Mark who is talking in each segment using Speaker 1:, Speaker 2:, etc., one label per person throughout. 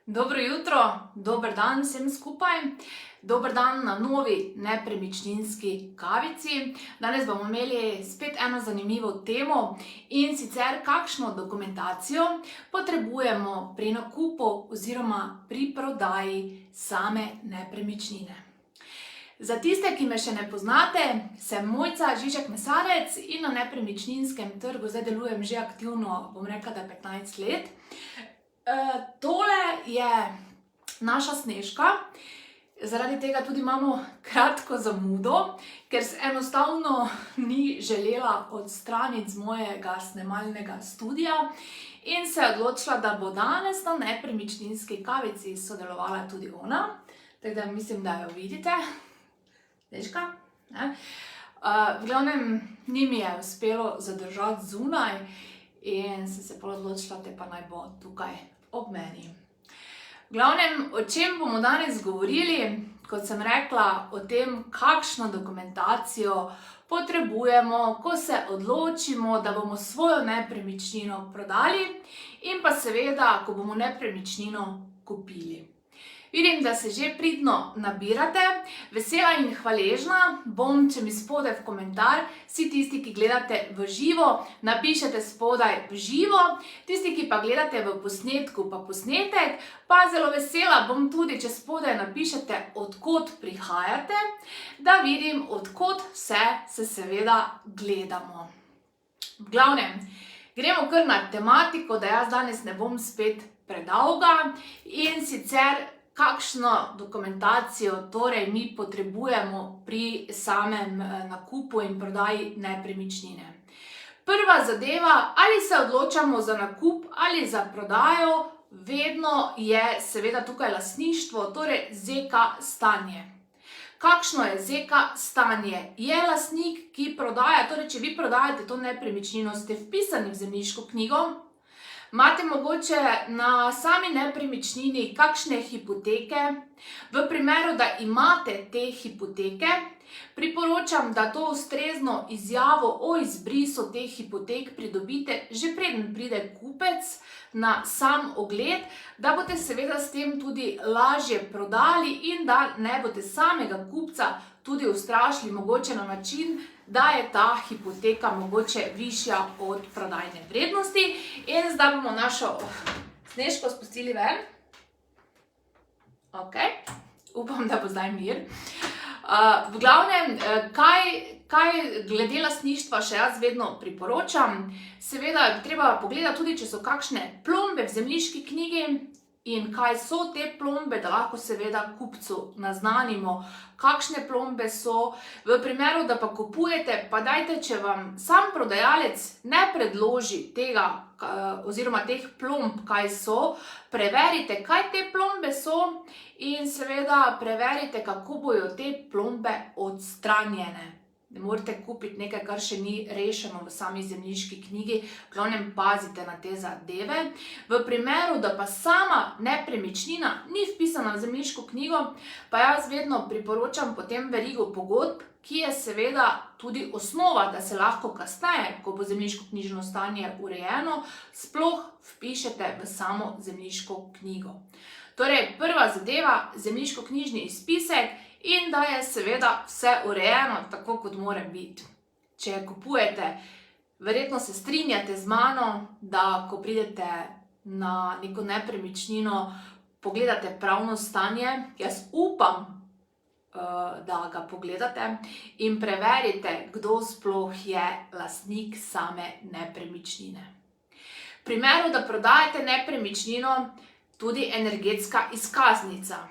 Speaker 1: Dobro jutro, dober dan vsem skupaj, dober dan na novi nepremičninski kavici. Danes bomo imeli spet eno zanimivo temo in sicer kakšno dokumentacijo potrebujemo pri nakupu oziroma pri prodaji same nepremičnine. Za tiste, ki me še ne poznate, sem Mojca Žižek Mesarec in na nepremičninskem trgu zdaj delujem že aktivno, bom rekla, da 15 let. Tole je naša Snežka, zaradi tega tudi imamo kratko zamudo, ker se enostavno ni želela odstraniti z mojega snemalnega studia in se je odločila, da bo danes na nepremičninski kavici sodelovala tudi ona. Tako da mislim, da jo vidite. Snežka, ne? V glavnem, ni mi je uspelo zadržati zunaj in sem se odločila, da pa naj bo tukaj ob meni. V glavnem, o čem bomo danes govorili, kot sem rekla, o tem, kakšno dokumentacijo potrebujemo, ko se odločimo, da bomo svojo nepremičnino prodali in pa seveda, ko bomo nepremičnino kupili. Vidim, da se že pridno nabirate. Vesela in hvaležna bom, če mi spodaj v komentar, vsi tisti, ki gledate v živo, napišete spodaj v živo, tisti, ki pa gledate v posnetku, pa posnetek, pa zelo vesela bom tudi, če spodaj napišete, odkot prihajate, da vidim, odkot vse se seveda gledamo. V glavnem, gremo kar na tematiko, da jaz danes ne bom spet predolga in sicer kakšno dokumentacijo torej mi potrebujemo pri samem nakupu in prodaji nepremičnine. Prva zadeva, ali se odločamo za nakup ali za prodajo, vedno je seveda tukaj lastništvo, torej ZK stanje. Kakšno je ZK stanje? Je lastnik, ki prodaja, torej če vi prodajate to nepremičnino, ste vpisani v zemljiško knjigo? Imate mogoče na sami nepremičnini kakšne hipoteke? V primeru, da imate te hipoteke, priporočam, da to ustrezno izjavo o izbrisu teh hipotek pridobite že preden pride kupec na sam ogled, da boste seveda s tem tudi lažje prodali in da ne boste samega kupca tudi ustrašili mogoče na način, da je ta hipoteka mogoče višja od prodajne vrednosti. In zdaj bomo našo Snežko spustili ven. Ok, upam, da bo zdaj mir. V glavnem, kaj glede lastništva še jaz vedno priporočam? Seveda je treba pogledati tudi, če so kakšne plombe v zemljiški knjigi in kaj so te plombe, da lahko seveda kupcu naznanimo, kakšne plombe so. V primeru, da pa kupujete, pa dajte, če vam sam prodajalec ne predloži tega oziroma teh plomb, kaj so, preverite, kaj te plombe so in seveda preverite, kako bojo te plombe odstranjene. Ne morete kupiti nekaj, kar še ni rešeno v sami zemljiški knjigi, v glavnem pazite na te zadeve. V primeru, da pa sama nepremičnina ni vpisana v zemljiško knjigo, pa jaz vedno priporočam potem verigo pogodb, ki je seveda tudi osnova, da se lahko kasneje, ko bo zemljiško-knjižno stanje urejeno, sploh vpišete v samo zemljiško knjigo. Torej, prva zadeva, zemljiško-knjižni izpisek, in da je seveda vse urejeno tako, kot mora biti. Če kupujete, verjetno se strinjate z mano, da ko pridete na neko nepremičnino, pogledate pravno stanje. Jaz upam, da ga pogledate in preverite, kdo sploh je lastnik same nepremičnine. V primeru, da prodajate nepremičnino, tudi energetska izkaznica.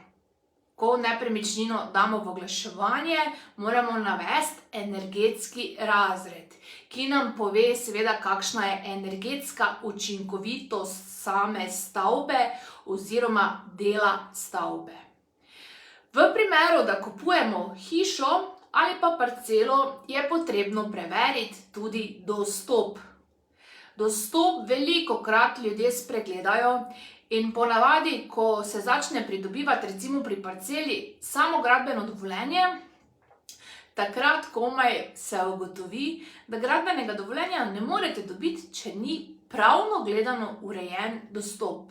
Speaker 1: Ko nepremičnino damo v oglaševanje, moramo navesti energetski razred, ki nam pove seveda, kakšna je energetska učinkovitost same stavbe oziroma dela stavbe. V primeru, da kupujemo hišo ali pa parcelo, je potrebno preveriti tudi dostop. Dostop velikokrat ljudje spregledajo in ponavadi, ko se začne pridobivati recimo pri parceli samo gradbeno dovoljenje, takrat komaj se ugotovi, da gradbenega dovoljenja ne morete dobiti, če ni pravno gledano urejen dostop.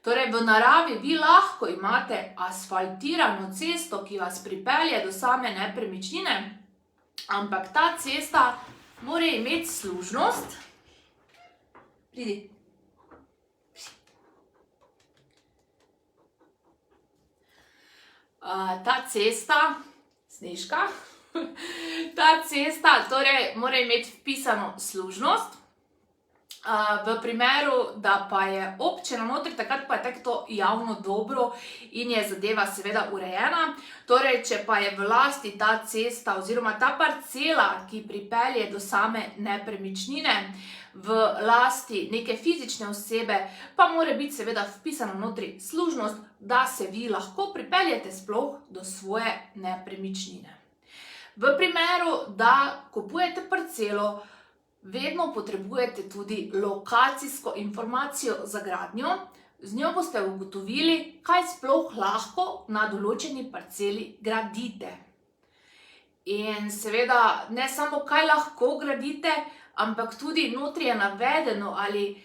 Speaker 1: Torej, v naravi vi lahko imate asfaltirano cesto, ki vas pripelje do same nepremičnine, ampak ta cesta mora imeti služnost. Pridi. Ta cesta, Snežka, ta cesta torej mora imeti vpisano služnost. V primeru, da pa je občina notri, takrat pa je tako to javno dobro in je zadeva seveda urejena. Torej, če pa je v lasti ta cesta oziroma ta parcela, ki pripelje do same nepremičnine, v lasti neke fizične osebe, pa mora biti seveda vpisana notri služnost, da se vi lahko pripeljete sploh do svoje nepremičnine. V primeru, da kupujete parcelo, vedno potrebujete tudi lokacijsko informacijo za gradnjo. Z njo boste ugotovili, kaj sploh lahko na določeni parceli gradite. In seveda ne samo, kaj lahko gradite, ampak tudi notri je navedeno, ali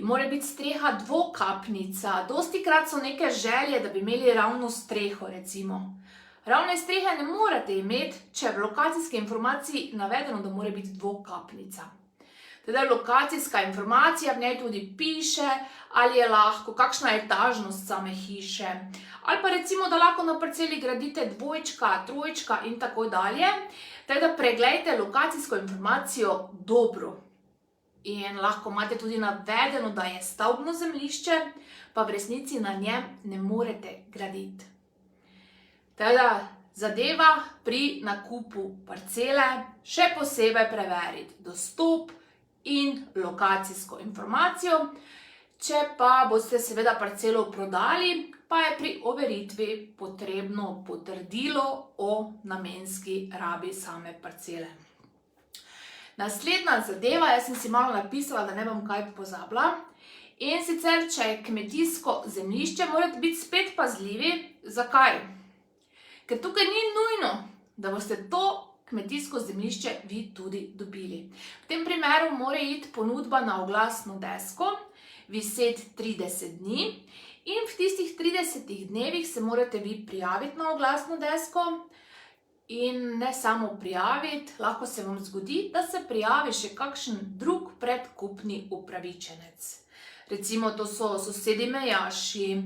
Speaker 1: mora biti streha dvokapnica. Dostikrat so neke želje, da bi imeli ravno streho, recimo. Ravne strehe ne morete imeti, če je v lokacijski informaciji navedeno, da mora biti dvokapnica. Teda lokacijska informacija v njej tudi piše, ali je lahko, kakšna je etažnost same hiše, ali pa recimo, da lahko na parceli gradite dvojčka, trojčka in tako dalje. Teda preglejte lokacijsko informacijo dobro. In lahko imate tudi navedeno, da je stavbno zemljišče, pa v resnici na njem ne morete graditi. Teda zadeva pri nakupu parcele še posebej preveriti dostop in lokacijsko informacijo. Če pa boste seveda parcelo prodali, pa je pri overitvi potrebno potrdilo o namenski rabi same parcele. Naslednja zadeva, jaz sem si malo napisala, da ne bom kaj pozabila. In sicer, če je kmetijsko zemljišče, morate biti spet pazljivi. Zakaj? Ker tukaj ni nujno, da boste to kmetijsko zemljišče vi tudi dobili. V tem primeru mora iti ponudba na oglasno desko, viseti 30 dni in v tistih 30 dnevih se morate vi prijaviti na oglasno desko in ne samo prijaviti, lahko se vam zgodi, da se prijavi še kakšen drug predkupni upravičenec. Recimo, to so sosedi mejaši,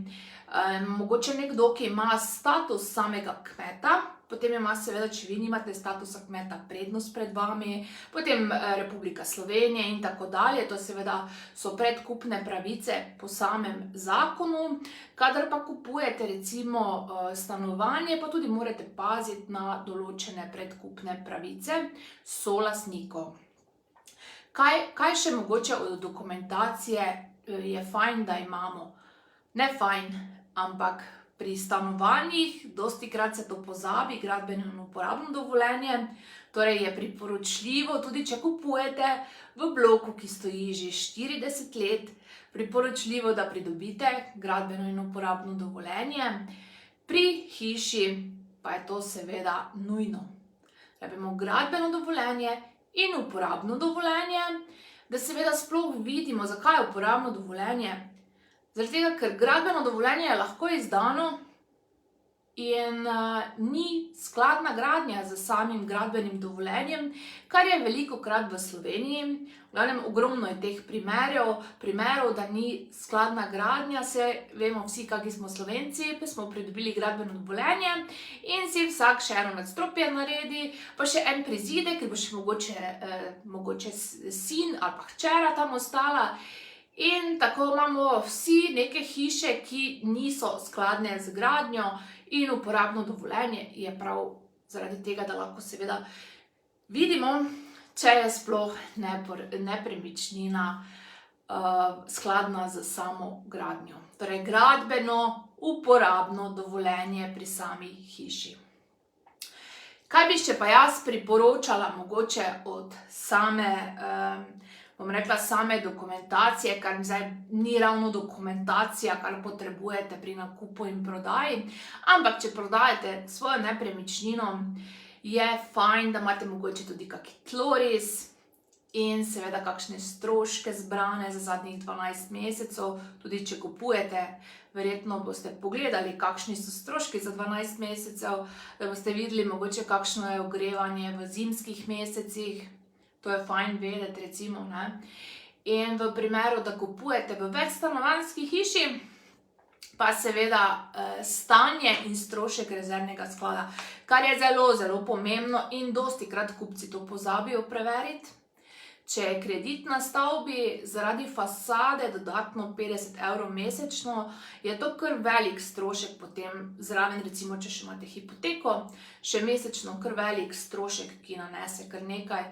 Speaker 1: mogoče nekdo, ki ima status samega kmeta, potem ima seveda, če vi nimate statusa kmeta, prednost pred vami, potem Republika Slovenija in tako dalje, to seveda so predkupne pravice po samem zakonu. Kadar pa kupujete recimo stanovanje, pa tudi morate paziti na določene predkupne pravice solastnikov. Kaj še mogoče od dokumentacije je fajn, da imamo? Ne fajn, ampak pri stanovanjih dostikrat se to pozabi, gradbeno in uporabno dovoljenje. Torej je priporočljivo, tudi če kupujete v bloku, ki stoji že 40 let, priporočljivo, da pridobite gradbeno in uporabno dovoljenje. Pri hiši pa je to seveda nujno. Rabimo gradbeno dovoljenje in uporabno dovoljenje, da seveda sploh vidimo, zakaj je uporabno dovoljenje. Zaradi tega, ker gradbeno dovoljenje je lahko izdano in ni skladna gradnja z samim gradbenim dovoljenjem, kar je velikokrat v Sloveniji. V glavnem, ogromno je teh primerov, da ni skladna gradnja. Se vemo vsi, kakšni smo Slovenci, pa smo pridobili gradbeno dovoljenje in si vsak še eno nadstropje naredi, pa še en prizidek, ker bo še mogoče sin ali pa hčera tam ostala. In tako imamo vsi neke hiše, ki niso skladne z gradnjo, in uporabno dovoljenje je prav zaradi tega, da lahko seveda vidimo, če je sploh nepremičnina skladna z samo gradnjo. Torej gradbeno uporabno dovoljenje pri sami hiši. Kaj bi še pa jaz priporočala mogoče od same dokumentacije, kar zdaj ni ravno dokumentacija, kar potrebujete pri nakupu in prodaji, ampak če prodajate svojo nepremičnino, je fajn, da imate mogoče tudi kaki tloris, in seveda kakšne stroške zbrane za zadnjih 12 mesecev. Tudi če kupujete, verjetno boste pogledali, kakšni so stroški za 12 mesecev, da boste videli mogoče kakšno je ogrevanje v zimskih mesecih. To je fajn vedeti, recimo, ne. In v primeru, da kupujete v večstanovanjski hiši, pa seveda stanje in strošek rezervnega sklada, kar je zelo, zelo pomembno in dostikrat kupci to pozabijo preveriti. Če je kredit na stavbi zaradi fasade dodatno 50 € mesečno, je to kar velik strošek potem zraven, recimo, če še imate hipoteko, še mesečno kar velik strošek, ki nanese kar nekaj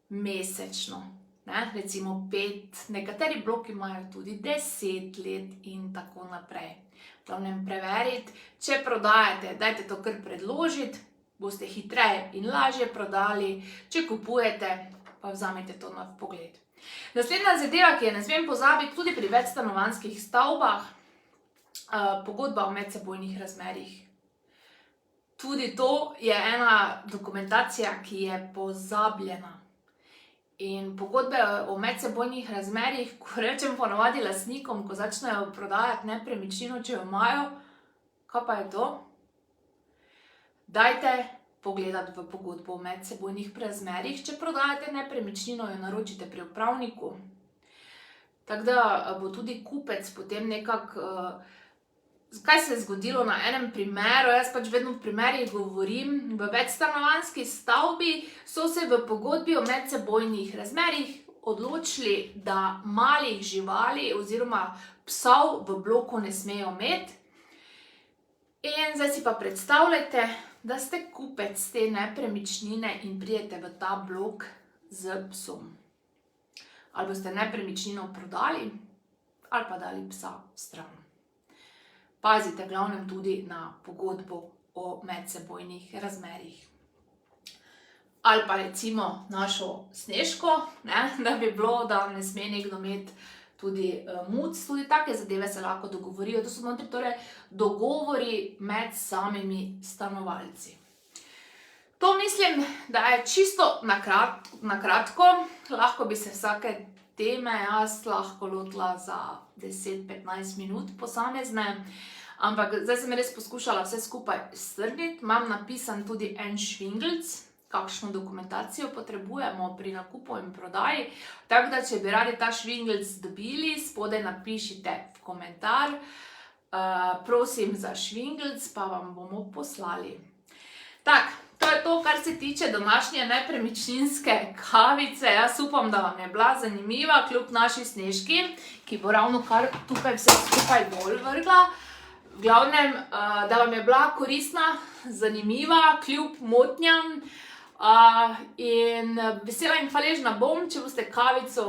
Speaker 1: mesečno. Recimo 5, nekateri bloki imajo tudi 10 let in tako naprej. V glavnem preveriti, če prodajate, dajte to kar predložiti, boste hitreje in lažje prodali, če kupujete, pa vzamete to na vpogled. Naslednja zadeva, ki je ne smem pozabiti tudi pri večstanovanjskih stavbah, pogodba o medsebojnih razmerjih. Tudi to je ena dokumentacija, ki je pozabljena. In pogodbe o medsebojnih razmerjih, ko rečem ponavadi lastnikom, ko začnejo prodajati nepremičnino, če jo imajo, kaj pa je to? Dajte pogledati v pogodbo o medsebojnih razmerjih, če prodajate nepremičnino, jo naročite pri upravniku. Tako da bo tudi kupec potem nekako, kaj se je zgodilo na enem primeru, jaz pač vedno v primerih govorim, v večstanovanjski stavbi so se v pogodbi o medsebojnih razmerjih odločili, da malih živali oziroma psov v bloku ne smejo imeti. In zdaj si pa predstavljajte, da ste kupec te nepremičnine in pridete v ta blok z psom. Ali boste nepremičnino prodali, ali pa dali psa stran. Pazite v glavnem tudi na pogodbo o medsebojnih razmerjih. Ali pa recimo našo Snežko, da bi bilo, da ne sme nekdo imeti tudi muc, tudi take zadeve se lahko dogovorijo. To so notri torej dogovori med samimi stanovalci. To mislim, da je čisto na kratko. Lahko bi se vsake teme jaz lahko lotila za 10-15 minut posamezne, ampak zdaj sem res poskušala vse skupaj strniti. Imam napisan tudi en švingelc, kakšno dokumentacijo potrebujemo pri nakupu in prodaji. Tako da, če bi radi ta švingelc dobili, spodaj napišite v komentar, prosim za švingelc, pa vam bomo poslali. Tako, to je to, kar se tiče današnje nepremičninske kavice. Jaz upam, da vam je bila zanimiva, kljub naši Snežki, ki bo ravno kar tukaj vse skupaj dol vrgla. V glavnem, da vam je bila koristna, zanimiva, kljub motnjam. In vesela in hvaležna bom, če boste kavico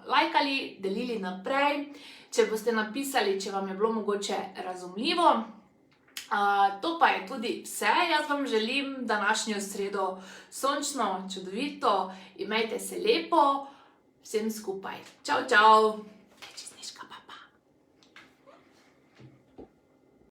Speaker 1: lajkali, delili naprej, če boste napisali, če vam je bilo mogoče razumljivo. To pa je tudi vse. Jaz vam želim današnjo sredo sončno, čudovito, imejte se lepo, vsem skupaj. Čau, čau!